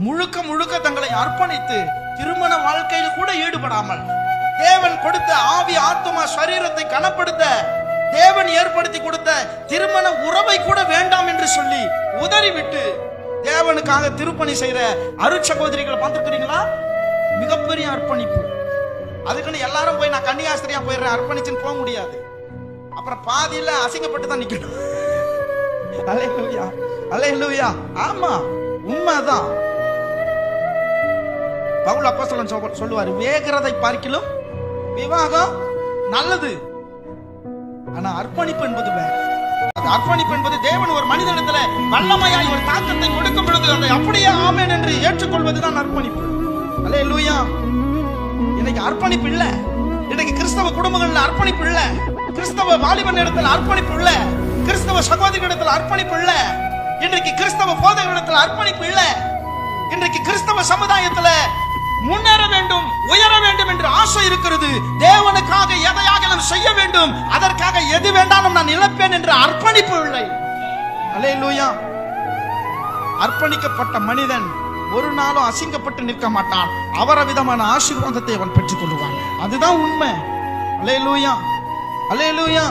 முழுக்க முழுக்க தங்களை அர்ப்பணித்து திருமண வாழ்க்கையில் கூட ஈடுபடாமல் தேவன் கொடுத்த ஆவி ஆத்துமா சரீரத்தை கனப்படுத்த தேவன் ஏற்படுத்தி கொடுத்த திருமண உறவை கூட வேண்டாம் என்று சொல்லி உதறிவிட்டு தேவனுக்காக திருப்பணி செய்யற அருட்சகோதரிகளை பார்த்துருக்கிறீங்களா? மிகப்பெரிய அர்ப்பணிப்பு. அதுக்குன்னு எல்லாரும் போய் நான் கன்னியாஸ்திரியா போயிடுறேன் அர்ப்பணிச்சுன்னு போக முடியாது. அப்புறம் பாதியில அசிங்கப்பட்டு தான் நிக்கணும். அல்லேலூயா, அல்லேலூயா. ஆமா, உண்மைதான். பவுல் அப்போஸ்தலன் சொல்லுவாரு, வேகிறதை பார்க்கிலும் விவாகம் நல்லது. ஆனா அர்ப்பணிப்பு என்பது வேற. அர்ப்பணிப்பு என்பது தேவன் ஒரு மனிதனிடத்துல வல்லமையாய் ஒரு தாக்கத்தை கொடுக்கும் பொழுது அதை அப்படியே ஆமென் என்று ஏற்றுக்கொள்வதுதான் அர்ப்பணிப்பு. அல்லேலூயா. இன்னைக்கு அர்ப்பணிப்பு இல்ல. இன்னைக்கு கிறிஸ்தவ குடும்பங்கள்ல அர்ப்பணிப்பு இல்ல. கிறிஸ்தவ வாலிபன் இடத்துல அர்ப்பணிப்பு இல்ல. கிறிஸ்தவ சகோதரி இடத்துல அர்ப்பணிப்பு இல்ல. இன்றைக்கு கிறிஸ்தவ போதகர் இடத்துல அர்ப்பணிப்பு இல்ல. இன்றைக்கு கிறிஸ்தவ சமுதாயத்துல முன்னேற வேண்டும், உயர வேண்டும் என்று ஆசை இருக்கிறது. தேவனுக்காக எதையாக நாம் செய்ய வேண்டும், அதற்காக எது வேண்டாலும் நான் இழப்பேன் என்ற அர்ப்பணிப்பு இல்லை. அல்லேலூயா. அர்ப்பணிக்கப்பட்ட மனிதன் ஒரு நாளும் அசிங்கப்பட்டு நிற்க மாட்டான். அவரவிதமான ஆசீர்வாதத்தை அவன் பெற்றுக் கொள்வான். அதுதான் உண்மை. அல்லேலூயா, அல்லேலூயா.